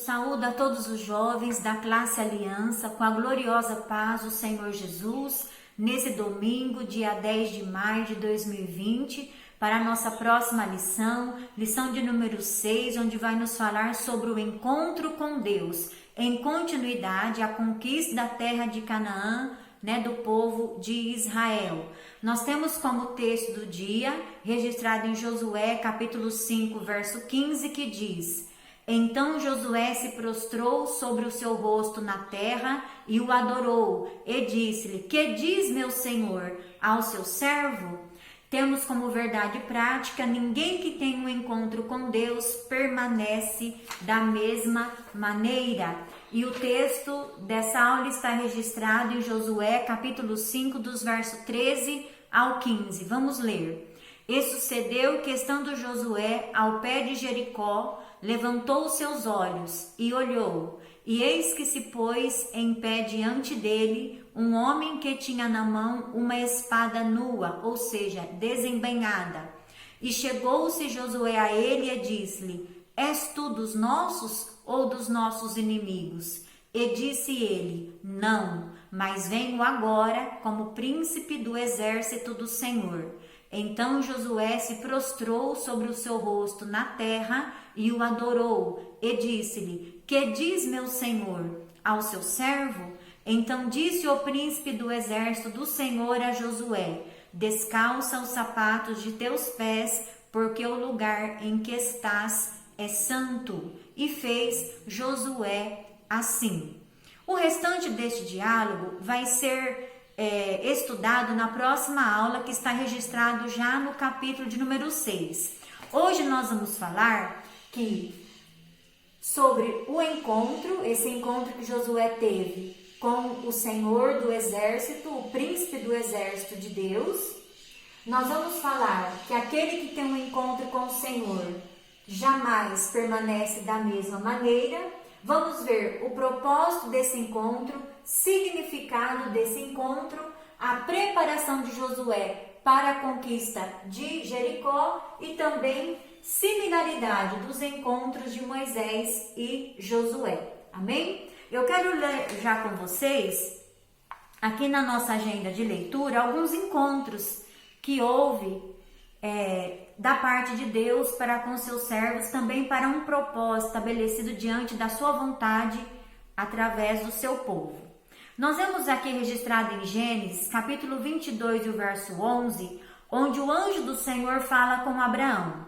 saúdo a todos os jovens da classe Aliança com a gloriosa paz do Senhor Jesus, nesse domingo, dia 10 de maio de 2020, para a nossa próxima lição de número 6, onde vai nos falar sobre o encontro com Deus, em continuidade à conquista da terra de Canaã, do povo de Israel. Nós temos como texto do dia, registrado em Josué, capítulo 5, verso 15, que diz: Então Josué se prostrou sobre o seu rosto na terra e o adorou, e disse-lhe: Que diz meu senhor ao seu servo? Temos como verdade prática: ninguém que tem um encontro com Deus permanece da mesma maneira. E o texto dessa aula está registrado em Josué, capítulo 5, dos versos 13 ao 15. Vamos ler. E sucedeu que, estando Josué ao pé de Jericó, levantou os seus olhos e olhou, e eis que se pôs em pé diante dele um homem que tinha na mão uma espada nua, ou seja, desembainhada. E chegou-se Josué a ele e disse-lhe: És tu dos nossos ou dos nossos inimigos? E disse ele: Não, mas venho agora como príncipe do exército do Senhor. Então Josué se prostrou sobre o seu rosto na terra e o adorou, e disse-lhe: Que diz meu senhor ao seu servo? Então disse o príncipe do exército do Senhor a Josué: Descalça os sapatos de teus pés, porque o lugar em que estás é santo. E fez Josué assim. O restante deste diálogo vai ser estudado na próxima aula, que está registrado já no capítulo de número 6. Hoje nós vamos falar sobre o encontro, esse encontro que Josué teve com o Senhor do exército, o príncipe do exército de Deus. Nós vamos falar que aquele que tem um encontro com o Senhor jamais permanece da mesma maneira. Vamos ver o propósito desse encontro, significado desse encontro, a preparação de Josué para a conquista de Jericó e também similaridade dos encontros de Moisés e Josué. Amém? Eu quero ler já com vocês, aqui na nossa agenda de leitura, alguns encontros que houve da parte de Deus para com seus servos, também para um propósito estabelecido diante da sua vontade através do seu povo. Nós vemos aqui registrado em Gênesis, capítulo 22, e o verso 11, onde o anjo do Senhor fala com Abraão.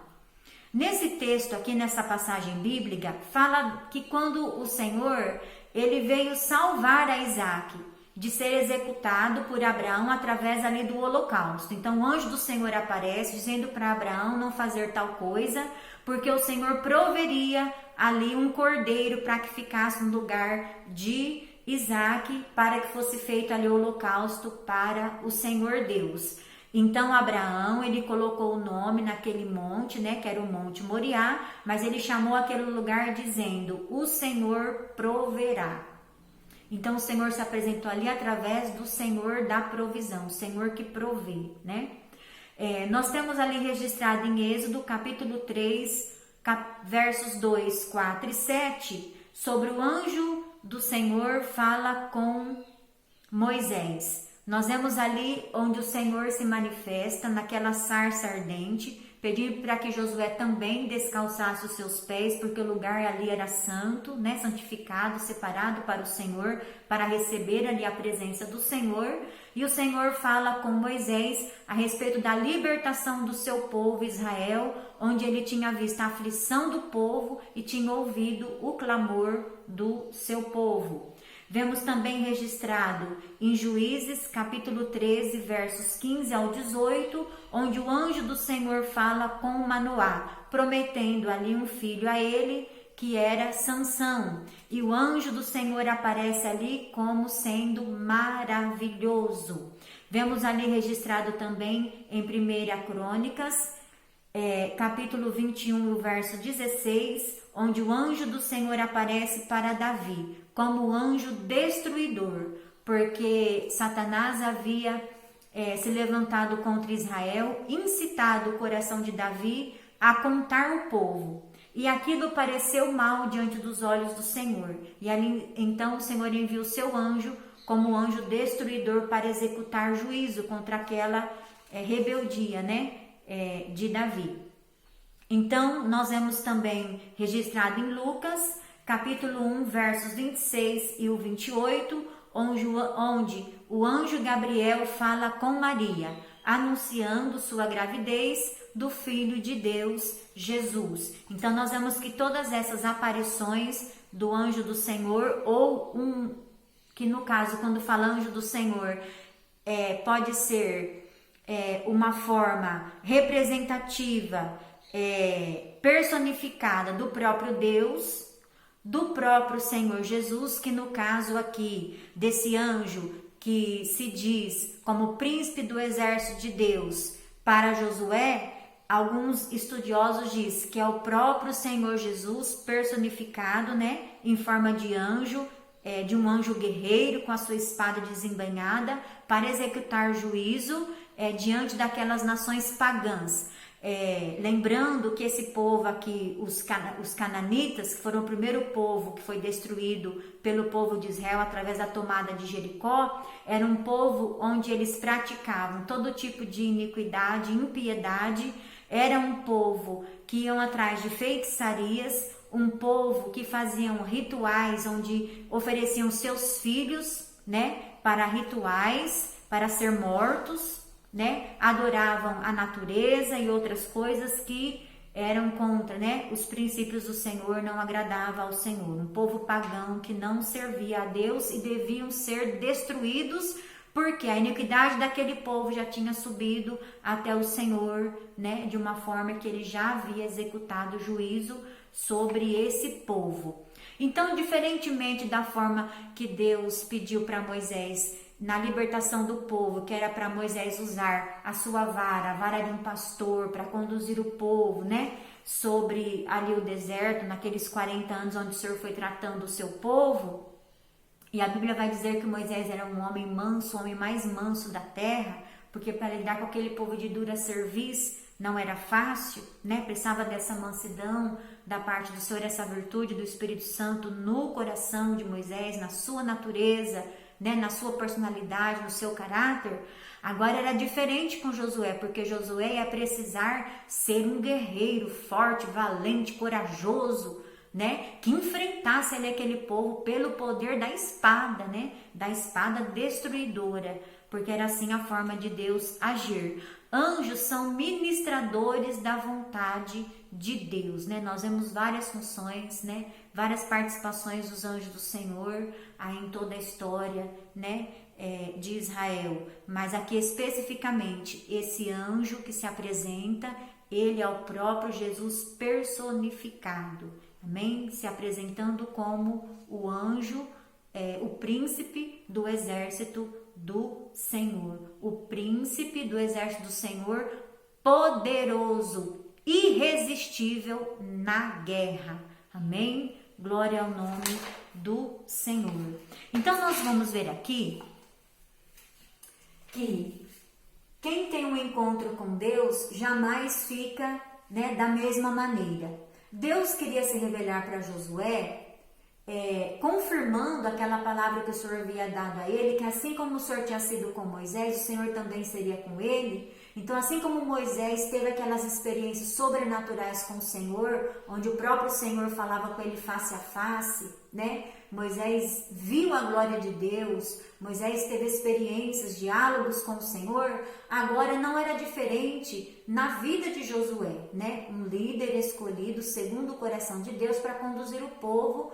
Nesse texto aqui, nessa passagem bíblica, fala que quando o Senhor, ele veio salvar a Isaac de ser executado por Abraão através ali do holocausto. Então o anjo do Senhor aparece dizendo para Abraão não fazer tal coisa, porque o Senhor proveria ali um cordeiro para que ficasse no lugar de Isaac, para que fosse feito ali o holocausto para o Senhor Deus. Então Abraão, ele colocou o nome naquele monte, que era o Monte Moriá, mas ele chamou aquele lugar dizendo: o Senhor proverá. Então o Senhor se apresentou ali através do Senhor da provisão, o Senhor que provê, nós temos ali registrado em Êxodo, capítulo 3, versos 2, 4 e 7, sobre o anjo do Senhor fala com Moisés. Nós vemos ali onde o Senhor se manifesta naquela sarça ardente, pedindo para que Josué também descalçasse os seus pés, porque o lugar ali era santo, santificado, separado para o Senhor, para receber ali a presença do Senhor. E o Senhor fala com Moisés a respeito da libertação do seu povo Israel, onde ele tinha visto a aflição do povo e tinha ouvido o clamor do seu povo. Vemos também registrado em Juízes, capítulo 13, versos 15 ao 18, onde o anjo do Senhor fala com Manoá, prometendo ali um filho a ele, que era Sansão. E o anjo do Senhor aparece ali como sendo maravilhoso. Vemos ali registrado também em 1 Crônicas, capítulo 21, verso 16, onde o anjo do Senhor aparece para Davi como o anjo destruidor, porque Satanás havia se levantado contra Israel, incitado o coração de Davi a contar o povo. e aquilo pareceu mal diante dos olhos do Senhor. E ali então o Senhor enviou seu anjo como anjo destruidor para executar juízo contra aquela rebeldia, né, de Davi. Então nós vemos também registrado em Lucas, capítulo 1, versos 26 e o 28, onde o anjo Gabriel fala com Maria, anunciando sua gravidez do Filho de Deus, Jesus. Então nós vemos que todas essas aparições do anjo do Senhor, que no caso, quando fala anjo do Senhor, pode ser uma forma representativa, personificada do próprio Deus, do próprio Senhor Jesus, que no caso aqui, desse anjo que se diz como príncipe do exército de Deus para Josué, alguns estudiosos dizem que é o próprio Senhor Jesus personificado, né, em forma de anjo, de um anjo guerreiro com a sua espada desembainhada para executar juízo diante daquelas nações pagãs. Lembrando que esse povo aqui, os cananitas, que foram o primeiro povo que foi destruído pelo povo de Israel através da tomada de Jericó, era um povo onde eles praticavam todo tipo de iniquidade, impiedade, era um povo que iam atrás de feitiçarias, um povo que faziam rituais onde ofereciam seus filhos, né, para rituais, para ser mortos, né, adoravam a natureza e outras coisas que eram contra, né, os princípios do Senhor, não agradava ao Senhor. Um povo pagão que não servia a Deus e deviam ser destruídos, porque a iniquidade daquele povo já tinha subido até o Senhor, né, de uma forma que ele já havia executado juízo sobre esse povo. Então, diferentemente da forma que Deus pediu para Moisés na libertação do povo, que era para Moisés usar a sua vara, a vara de um pastor, para conduzir o povo, né, sobre ali o deserto, naqueles 40 anos onde o Senhor foi tratando o seu povo. E a Bíblia vai dizer que Moisés era um homem manso, o homem mais manso da terra, porque para lidar com aquele povo de dura cerviz não era fácil, né? Precisava dessa mansidão da parte do Senhor, essa virtude do Espírito Santo no coração de Moisés, na sua natureza, né? Na sua personalidade, no seu caráter. Agora era diferente com Josué, porque Josué ia precisar ser um guerreiro forte, valente, corajoso, né, que enfrentasse ali aquele povo pelo poder da espada, né, da espada destruidora, porque era assim a forma de Deus agir. Anjos são ministradores da vontade de Deus, né? Nós vemos várias funções, né, várias participações dos anjos do Senhor aí em toda a história, né, de Israel, mas aqui especificamente esse anjo que se apresenta, ele é o próprio Jesus personificado. Amém? Se apresentando como o anjo, o príncipe do exército do Senhor. O príncipe do exército do Senhor, poderoso, irresistível na guerra. Amém? Glória ao nome do Senhor. Então nós vamos ver aqui que quem tem um encontro com Deus jamais fica, né, da mesma maneira. Deus queria se revelar para Josué, confirmando aquela palavra que o Senhor havia dado a ele, que assim como o Senhor tinha sido com Moisés, o Senhor também seria com ele. Então, assim como Moisés teve aquelas experiências sobrenaturais com o Senhor, onde o próprio Senhor falava com ele face a face, né? Moisés viu a glória de Deus, Moisés teve experiências, diálogos com o Senhor. Agora não era diferente na vida de Josué, né? Um líder escolhido segundo o coração de Deus para conduzir o povo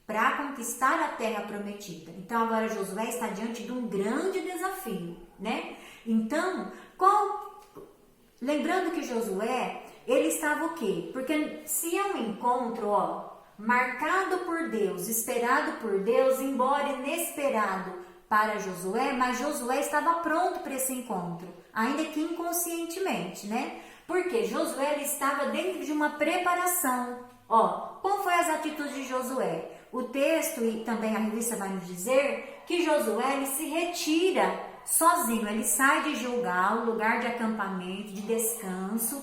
para conquistar a terra prometida. Então agora Josué está diante de um grande desafio, né? Então, lembrando que Josué, ele estava o quê? Porque se é um encontro, marcado por Deus, esperado por Deus, embora inesperado para Josué, mas Josué estava pronto para esse encontro, ainda que inconscientemente, né? Porque Josué ele estava dentro de uma preparação. Qual foi as atitudes de Josué? O texto e também a revista vai nos dizer que Josué ele se retira sozinho, ele sai de Gilgal, lugar de acampamento, de descanso,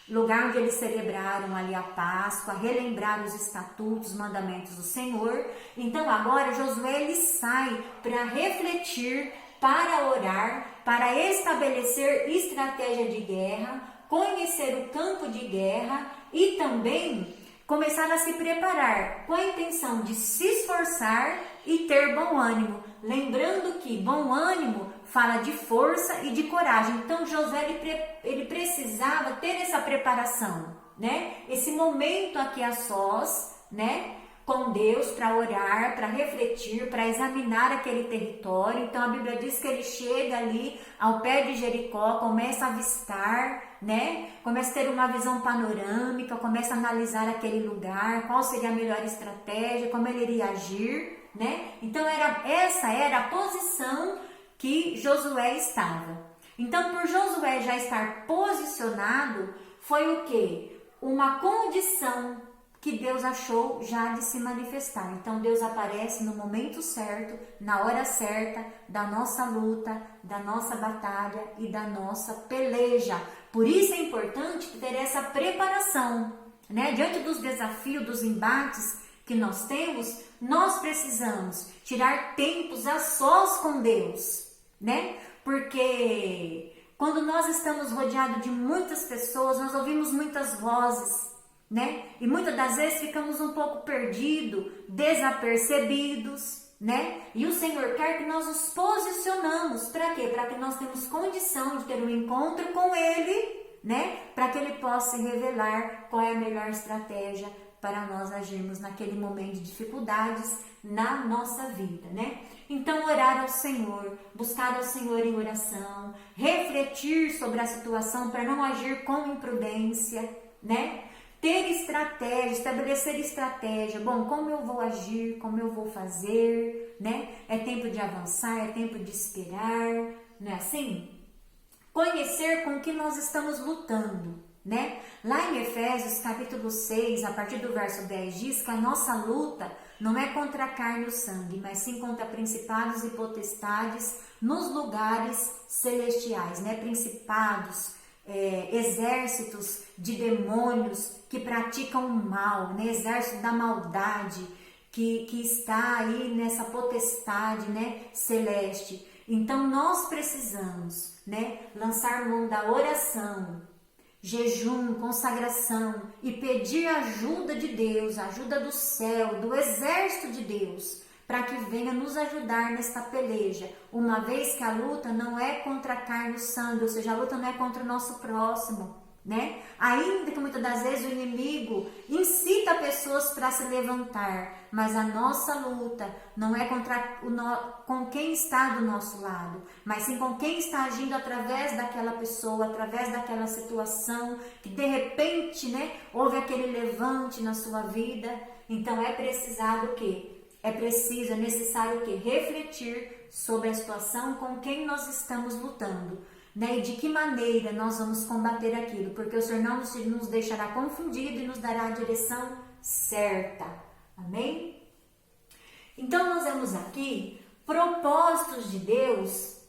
lugar onde eles celebraram ali a Páscoa, relembrar os estatutos, os mandamentos do Senhor. Então agora Josué ele sai para refletir, para orar, para estabelecer estratégia de guerra, conhecer o campo de guerra e também começar a se preparar com a intenção de se esforçar e ter bom ânimo. Lembrando que bom ânimo fala de força e de coragem. Então Josué ele precisava ter essa preparação, né? Esse momento aqui a sós, né? Com Deus para orar, para refletir, para examinar aquele território. Então a Bíblia diz que ele chega ali ao pé de Jericó, começa a avistar, né? Começa a ter uma visão panorâmica, começa a analisar aquele lugar, qual seria a melhor estratégia, como ele iria agir, né? Então essa era a posição que Josué estava. Então por Josué já estar posicionado, foi o quê? Uma condição que Deus achou já de se manifestar. Então Deus aparece no momento certo, na hora certa da nossa luta, da nossa batalha e da nossa peleja. Por isso é importante ter essa preparação, né? Diante dos desafios, dos embates que nós temos, nós precisamos tirar tempos a sós com Deus, né? Porque quando nós estamos rodeados de muitas pessoas, nós ouvimos muitas vozes, né? E muitas das vezes ficamos um pouco perdidos, desapercebidos, né? E o Senhor quer que nós nos posicionamos. Para quê? Para que nós tenhamos condição de ter um encontro com Ele, né? Para que Ele possa revelar qual é a melhor estratégia para nós agirmos naquele momento de dificuldades na nossa vida, né? Então orar ao Senhor, buscar ao Senhor em oração, refletir sobre a situação para não agir com imprudência, né? Ter estratégia, estabelecer estratégia. Bom, como eu vou agir, como eu vou fazer, né? É tempo de avançar, é tempo de esperar, não é assim? Conhecer com que nós estamos lutando, né? Lá em Efésios capítulo 6, a partir do verso 10, diz que a nossa luta não é contra a carne e o sangue, mas sim contra principados e potestades nos lugares celestiais, né? Principados, exércitos de demônios que praticam o mal, né? Exército da maldade que está aí nessa potestade, né? Celeste. Então nós precisamos, né? Lançar mão da oração, jejum, consagração e pedir ajuda de Deus, ajuda do céu, do exército de Deus, para que venha nos ajudar nesta peleja, uma vez que a luta não é contra a carne e o sangue, ou seja, a luta não é contra o nosso próximo, né? Ainda que muitas das vezes o inimigo incita pessoas para se levantar, mas a nossa luta não é com quem está do nosso lado, mas sim com quem está agindo através daquela pessoa, através daquela situação, que de repente, né, houve aquele levante na sua vida. Então é precisado o quê? É necessário o quê? Refletir sobre a situação com quem nós estamos lutando, né? E de que maneira nós vamos combater aquilo, porque o Senhor não nos deixará confundido e nos dará a direção certa. Amém? Então nós vemos aqui propósitos de Deus.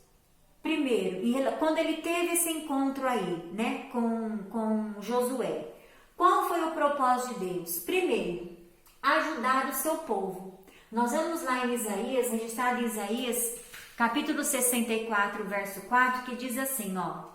Primeiro, quando ele teve esse encontro aí, né, com Josué, qual foi o propósito de Deus? Primeiro, ajudar o seu povo. Nós vamos lá em Isaías, registrado em Isaías, capítulo 64, verso 4, que diz assim, ó: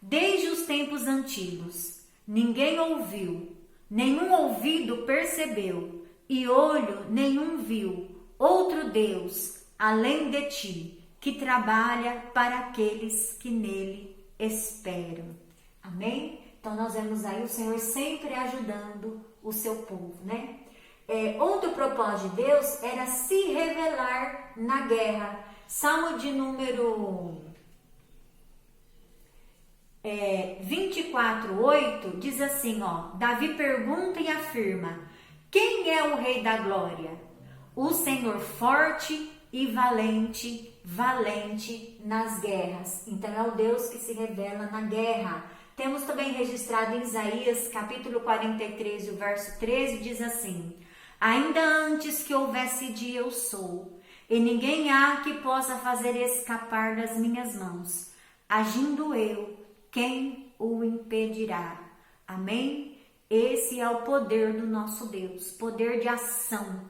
desde os tempos antigos, ninguém ouviu, nenhum ouvido percebeu, e olho nenhum viu, outro Deus, além de ti, que trabalha para aqueles que nele esperam. Amém? Então nós vemos aí o Senhor sempre ajudando o seu povo, né? Outro propósito de Deus era se revelar na guerra. Salmo de número 24:8 diz assim, ó: Davi pergunta e afirma: quem é o Rei da Glória? O Senhor forte e valente, valente nas guerras. Então é o Deus que se revela na guerra. Temos também registrado em Isaías capítulo 43, o verso 13, diz assim: ainda antes que houvesse dia eu sou, e ninguém há que possa fazer escapar das minhas mãos. Agindo eu, quem o impedirá? Amém? Esse é o poder do nosso Deus, poder de ação,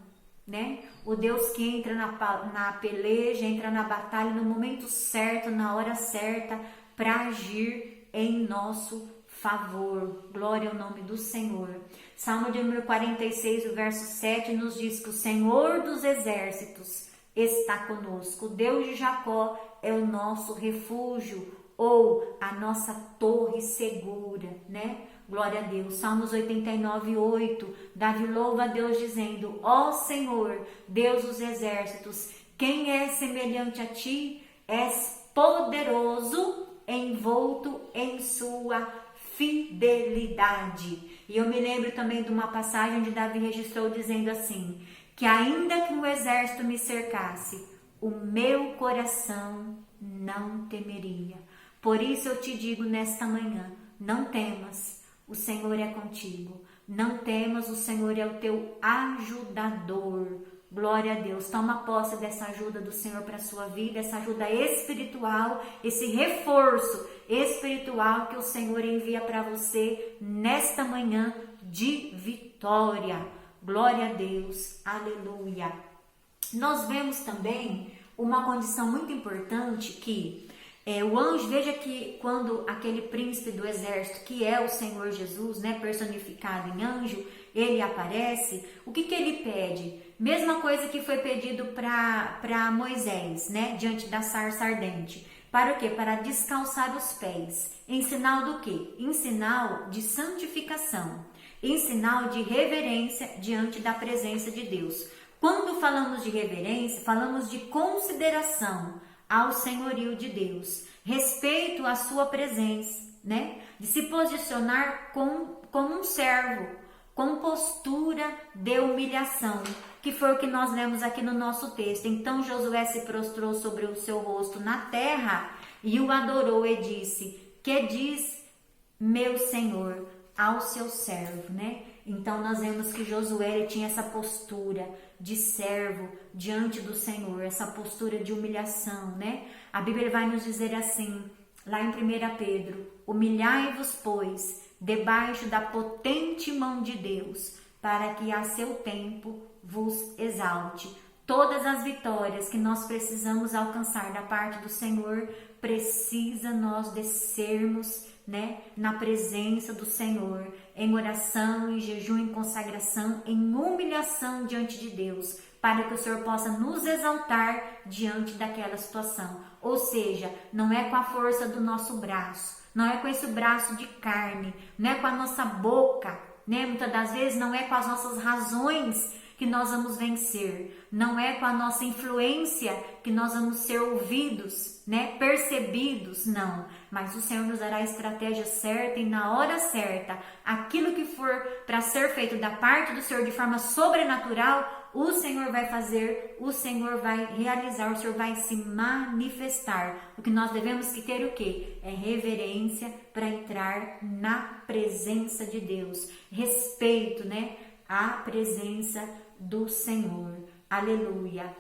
né? O Deus que entra na peleja, entra na batalha no momento certo, na hora certa, para agir em nosso favor. Glória ao nome do Senhor. Salmo de número 46, o verso 7 nos diz que o Senhor dos exércitos está conosco. O Deus de Jacó é o nosso refúgio ou a nossa torre segura, né? Glória a Deus. Salmos 89, 8. Davi louva a Deus dizendo: ó Senhor, Deus dos exércitos, quem é semelhante a ti? És poderoso, envolto em sua fidelidade. E eu me lembro também de uma passagem onde Davi registrou dizendo assim: que ainda que um exército me cercasse, o meu coração não temeria. Por isso eu te digo nesta manhã: não temas, o Senhor é contigo. Não temas, o Senhor é o teu ajudador. Glória a Deus. Toma posse dessa ajuda do Senhor para a sua vida, essa ajuda espiritual, esse reforço espiritual que o Senhor envia para você nesta manhã de vitória. Glória a Deus. Aleluia. Nós vemos também uma condição muito importante que o anjo, veja que quando aquele príncipe do exército, que é o Senhor Jesus, né, personificado em anjo, ele aparece, o que ele pede? Mesma coisa que foi pedido para Moisés, né, diante da sarça ardente. Para o quê? Para descalçar os pés. Em sinal do quê? Em sinal de santificação. Em sinal de reverência diante da presença de Deus. Quando falamos de reverência, falamos de consideração ao senhorio de Deus, respeito à sua presença, né? De se posicionar como um servo, com postura de humilhação, que foi o que nós lemos aqui no nosso texto. Então Josué se prostrou sobre o seu rosto na terra e o adorou e disse: que diz meu Senhor ao seu servo, né? Então nós vemos que Josué ele tinha essa postura de servo diante do Senhor, essa postura de humilhação, né? A Bíblia vai nos dizer assim, lá em 1 Pedro: humilhai-vos, pois, debaixo da potente mão de Deus, para que a seu tempo vos exalte. Todas as vitórias que nós precisamos alcançar da parte do Senhor, precisa nós descermos, né, na presença do Senhor, em oração, em jejum, em consagração, em humilhação diante de Deus, para que o Senhor possa nos exaltar diante daquela situação. Ou seja, não é com a força do nosso braço, não é com esse braço de carne, não é com a nossa boca, né? Muitas das vezes não é com as nossas razões que nós vamos vencer, não é com a nossa influência que nós vamos ser ouvidos, né, percebidos, não, mas o Senhor nos dará a estratégia certa e na hora certa, aquilo que for para ser feito da parte do Senhor de forma sobrenatural, o Senhor vai fazer, o Senhor vai realizar, o Senhor vai se manifestar. O que nós devemos que ter o quê? É reverência para entrar na presença de Deus, respeito, né, à presença do Senhor. Aleluia.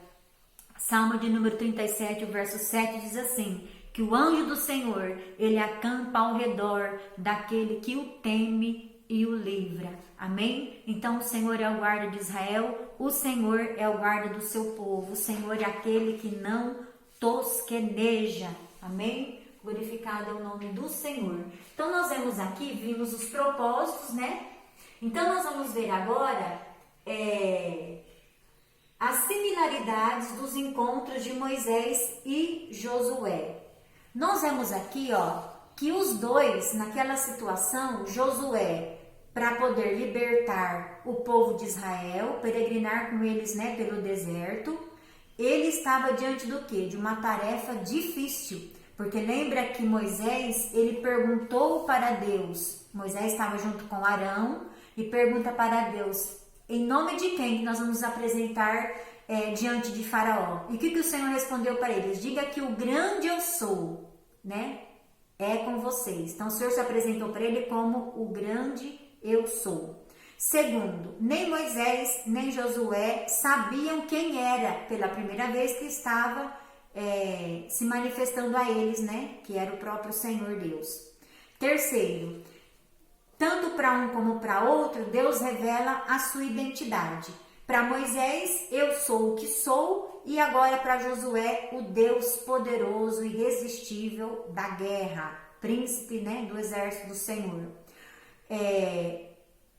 Salmo de número 37, o verso 7 diz assim: que o anjo do Senhor, ele acampa ao redor daquele que o teme e o livra. Amém? Então o Senhor é o guarda de Israel, o Senhor é o guarda do seu povo, o Senhor é aquele que não tosqueneja. Amém? Glorificado é o nome do Senhor. Então nós vemos aqui, vimos os propósitos, né? Então nós vamos ver agora as similaridades dos encontros de Moisés e Josué. Nós vemos aqui, que os dois, naquela situação, Josué, para poder libertar o povo de Israel, peregrinar com eles, né, pelo deserto, ele estava diante do quê? De uma tarefa difícil, porque lembra que Moisés, ele perguntou para Deus, Moisés estava junto com Arão, e pergunta para Deus: em nome de quem que nós vamos apresentar diante de Faraó? E o que o Senhor respondeu para eles? Diga que o grande eu sou, né, é com vocês. Então o Senhor se apresentou para ele como o grande eu sou. Segundo, nem Moisés nem Josué sabiam quem era pela primeira vez que estava se manifestando a eles, né, que era o próprio Senhor Deus. Terceiro, tanto para um como para outro, Deus revela a sua identidade. Para Moisés, eu sou o que sou, e agora para Josué, o Deus poderoso e irresistível da guerra, príncipe, né, do exército do Senhor.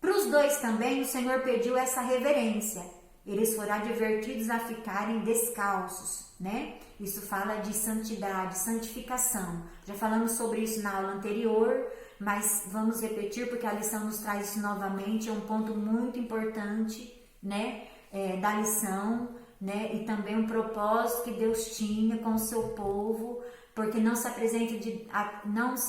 Para os dois também, o Senhor pediu essa reverência. Eles foram advertidos a ficarem descalços, né? Isso fala de santidade, santificação. Já falamos sobre isso na aula anterior, mas vamos repetir porque a lição nos traz isso novamente. É um ponto muito importante, né? Da lição, né? E também um propósito que Deus tinha com o seu povo, porque não se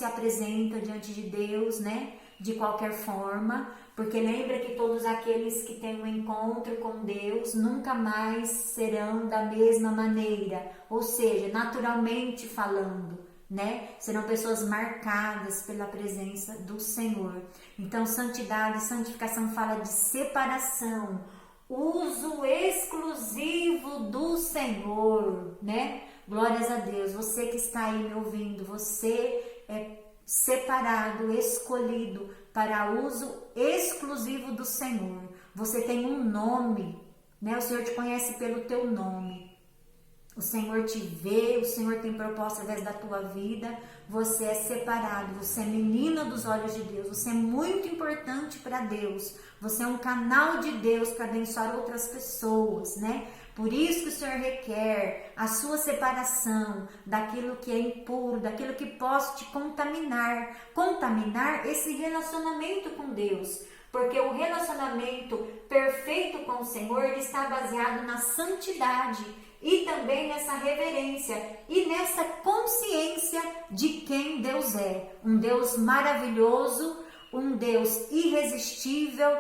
apresenta diante de Deus, né? De qualquer forma, porque lembra que todos aqueles que têm um encontro com Deus nunca mais serão da mesma maneira, ou seja, naturalmente falando, né? Serão pessoas marcadas pela presença do Senhor. Então, santidade, santificação fala de separação, uso exclusivo do Senhor, né? Glórias a Deus. Você que está aí me ouvindo, você é separado, escolhido para uso exclusivo do Senhor. Você tem um nome, né? O Senhor te conhece pelo teu nome. O Senhor te vê, o Senhor tem propósito através da tua vida. Você é separado, você é menina dos olhos de Deus. Você é muito importante para Deus. Você é um canal de Deus para abençoar outras pessoas, né? Por isso que o Senhor requer a sua separação daquilo que é impuro, daquilo que possa te contaminar. Contaminar esse relacionamento com Deus. Porque o relacionamento perfeito com o Senhor ele está baseado na santidade e também nessa reverência e nessa consciência de quem Deus é. Um Deus maravilhoso, um Deus irresistível,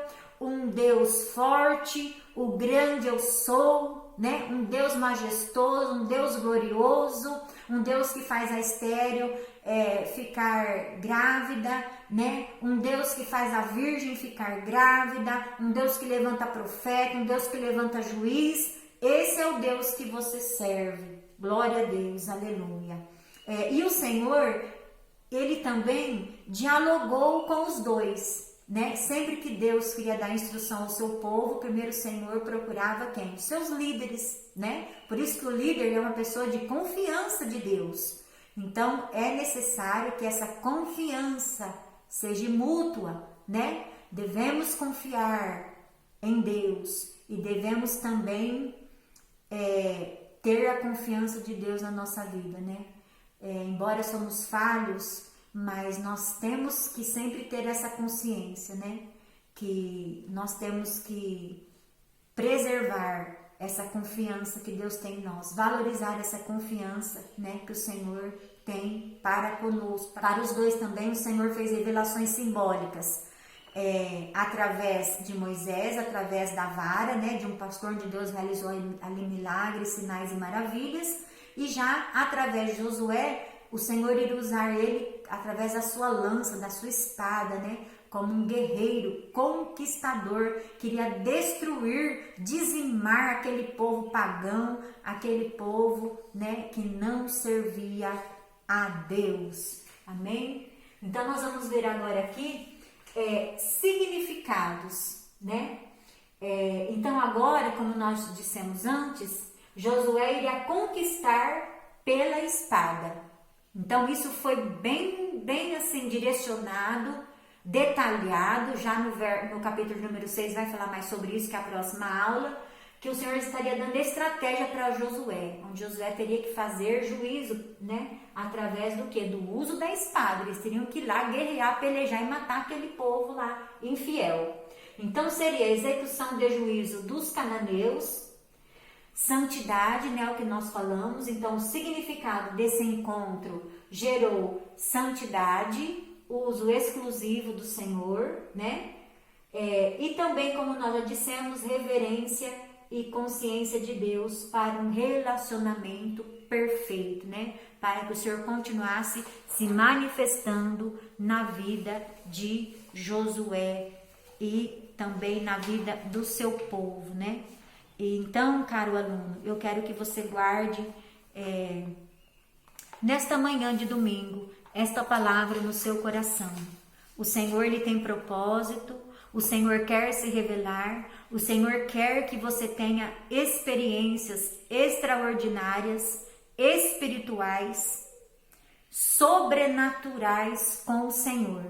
um Deus forte, o grande eu sou, né? Um Deus majestoso, um Deus glorioso, um Deus que faz a estéril ficar grávida, né? Um Deus que faz a virgem ficar grávida, um Deus que levanta profeta, um Deus que levanta juiz. Esse é o Deus que você serve. Glória a Deus, aleluia. E o Senhor, ele também dialogou com os dois, né? Sempre que Deus queria dar instrução ao seu povo, primeiro o Senhor procurava quem? Os seus líderes, né? Por isso que o líder é uma pessoa de confiança de Deus. Então é necessário que essa confiança seja mútua, né? Devemos confiar em Deus e devemos também ter a confiança de Deus na nossa vida, né? Embora somos falhos, mas nós temos que sempre ter essa consciência, né? Que nós temos que preservar essa confiança que Deus tem em nós, valorizar essa confiança, né? Que o Senhor tem para conosco. Para os dois também o Senhor fez revelações simbólicas, através de Moisés, através da vara, né? De um pastor de Deus realizou ali milagres, sinais e maravilhas, e já através de Josué, o Senhor iria usar ele através da sua lança, da sua espada, né? Como um guerreiro conquistador, queria destruir, dizimar aquele povo pagão, aquele povo, né? Que não servia a Deus. Amém? Então nós vamos ver agora aqui significados, né? Então agora, como nós dissemos antes, Josué iria conquistar pela espada. Então isso foi bem assim direcionado, detalhado, já no capítulo número 6 vai falar mais sobre isso, que é a próxima aula, que o Senhor estaria dando estratégia para Josué, onde Josué teria que fazer juízo, né? Através do quê? Do uso da espada. Eles teriam que ir lá guerrear, pelejar e matar aquele povo lá infiel. Então seria a execução de juízo dos cananeus, santidade, né, o que nós falamos. Então o significado desse encontro gerou santidade, uso exclusivo do Senhor, né? E também, como nós já dissemos, reverência e consciência de Deus para um relacionamento perfeito, né? Para que o Senhor continuasse se manifestando na vida de Josué e também na vida do seu povo, né? Então, caro aluno, eu quero que você guarde nesta manhã de domingo esta palavra no seu coração, O Senhor, Ele tem propósito, o Senhor quer se revelar, o Senhor quer que você tenha experiências extraordinárias, espirituais, sobrenaturais com o Senhor.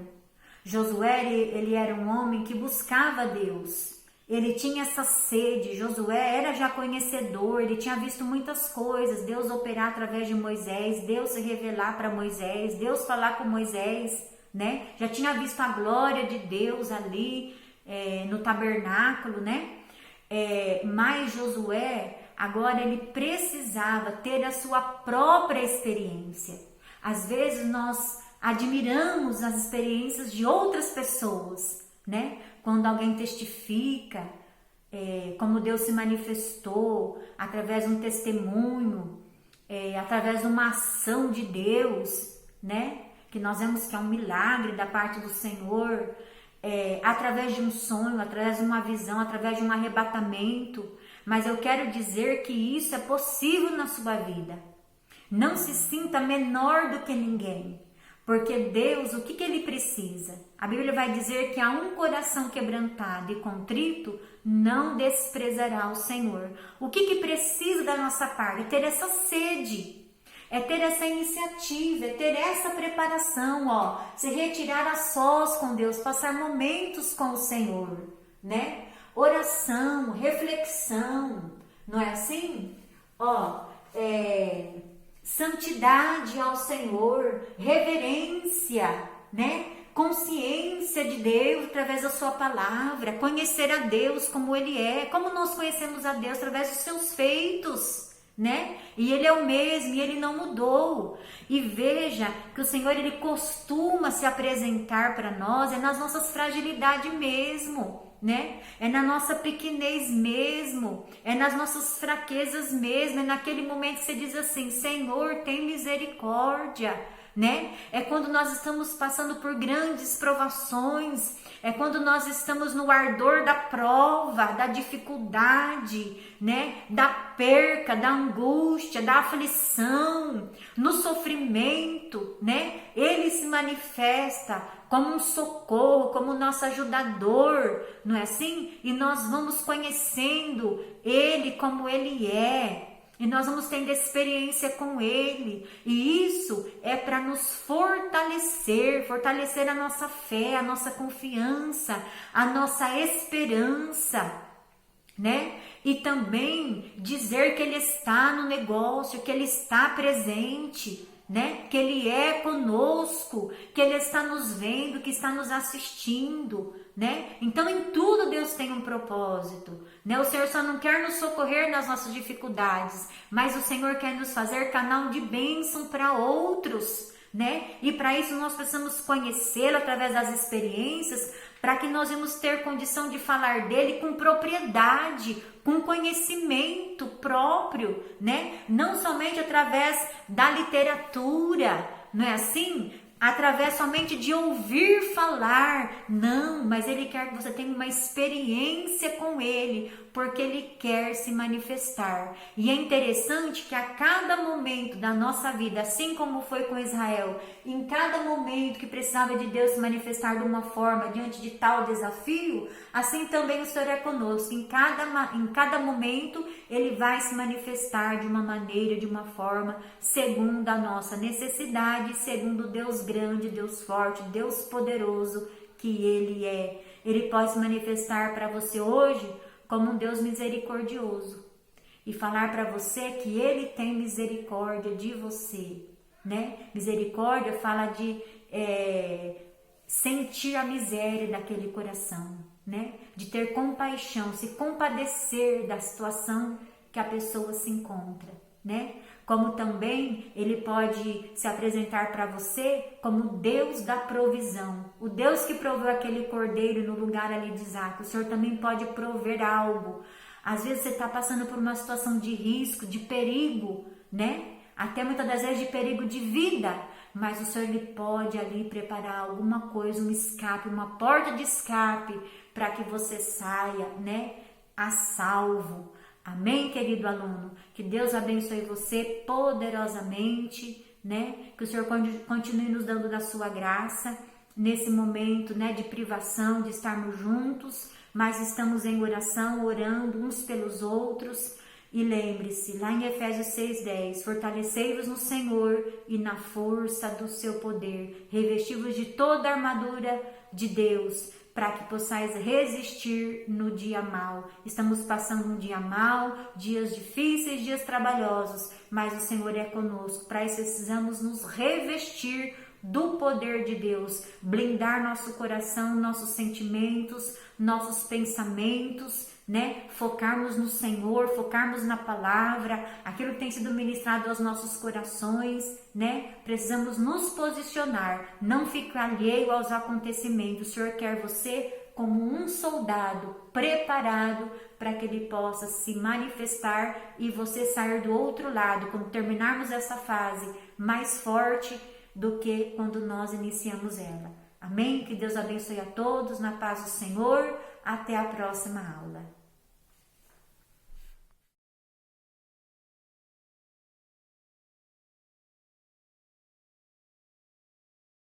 Josué, ele era um homem que buscava Deus. Ele tinha essa sede. Josué era já conhecedor, ele tinha visto muitas coisas, Deus operar através de Moisés, Deus se revelar para Moisés, Deus falar com Moisés, né? Já tinha visto a glória de Deus ali no tabernáculo, né? Mas Josué, agora ele precisava ter a sua própria experiência. Às vezes nós admiramos as experiências de outras pessoas, né? Quando alguém testifica como Deus se manifestou através de um testemunho, através de uma ação de Deus, né? Que nós vemos que é um milagre da parte do Senhor, através de um sonho, através de uma visão, através de um arrebatamento. Mas eu quero dizer que isso é possível na sua vida. Não se sinta menor do que ninguém. Porque Deus, o que Ele precisa? A Bíblia vai dizer que a um coração quebrantado e contrito não desprezará o Senhor. O que precisa da nossa parte? É ter essa sede, é ter essa iniciativa, é ter essa preparação, se retirar a sós com Deus, passar momentos com o Senhor, né? Oração, reflexão, não é assim? Santidade ao Senhor, reverência, né? Consciência de Deus através da sua palavra, conhecer a Deus como Ele é, como nós conhecemos a Deus através dos seus feitos, né? E Ele é o mesmo, e Ele não mudou. E veja que o Senhor, Ele costuma se apresentar para nós, nas nossas fragilidades mesmo, né? É na nossa pequenez mesmo, é nas nossas fraquezas mesmo, é naquele momento que você diz assim: Senhor, tem misericórdia, né? É quando nós estamos passando por grandes provações, é quando nós estamos no ardor da prova, da dificuldade, né? Da perca, da angústia, da aflição, no sofrimento, né? Ele se manifesta como um socorro, como nosso ajudador, não é assim? E nós vamos conhecendo Ele como Ele é. E nós vamos tendo experiência com Ele. E isso é para nos fortalecer, fortalecer a nossa fé, a nossa confiança, a nossa esperança, né? E também dizer que Ele está no negócio, que Ele está presente, né? Que Ele é conosco, que Ele está nos vendo, que está nos assistindo, né? Então em tudo Deus tem um propósito, né? O Senhor só não quer nos socorrer nas nossas dificuldades, mas o Senhor quer nos fazer canal de bênção para outros, né? E para isso nós precisamos conhecê-lo através das experiências, para que nós vamos ter condição de falar dele com propriedade, com conhecimento próprio, né? Não somente através da literatura, não é assim? Através somente de ouvir falar, não, mas Ele quer que você tenha uma experiência com Ele, porque Ele quer se manifestar. E é interessante que a cada momento da nossa vida, assim como foi com Israel, em cada momento que precisava de Deus se manifestar de uma forma diante de tal desafio, assim também o Senhor é conosco. Em cada momento Ele vai se manifestar de uma maneira, de uma forma, segundo a nossa necessidade, segundo Deus grande, Deus forte, Deus poderoso que Ele é. Ele pode se manifestar para você hoje como um Deus misericordioso e falar para você que Ele tem misericórdia de você, né? Misericórdia fala de sentir a miséria daquele coração, né? De ter compaixão, se compadecer da situação que a pessoa se encontra, né? Como também Ele pode se apresentar para você como Deus da provisão. O Deus que proveu aquele cordeiro no lugar ali de Isaac, o Senhor também pode prover algo. Às vezes você está passando por uma situação de risco, de perigo, né? Até muitas das vezes de perigo de vida, mas o Senhor Ele pode ali preparar alguma coisa, um escape, uma porta de escape, para que você saia, né? A salvo. Amém, querido aluno? Que Deus abençoe você poderosamente, né? Que o Senhor continue nos dando da sua graça nesse momento, né, de privação, de estarmos juntos, mas estamos em oração, orando uns pelos outros. E lembre-se, lá em Efésios 6:10, fortalecei-vos no Senhor e na força do seu poder, revesti-vos de toda a armadura de Deus, para que possais resistir no dia mau. Estamos passando um dia mau, dias difíceis, dias trabalhosos, mas o Senhor é conosco. Para isso precisamos nos revestir do poder de Deus, blindar nosso coração, nossos sentimentos, nossos pensamentos, né? Focarmos no Senhor, focarmos na palavra, aquilo que tem sido ministrado aos nossos corações, né? Precisamos nos posicionar, não ficar alheio aos acontecimentos. O Senhor quer você como um soldado preparado para que ele possa se manifestar e você sair do outro lado, quando terminarmos essa fase, mais forte do que quando nós iniciamos ela. Amém? Que Deus abençoe a todos, na paz do Senhor. Até a próxima aula.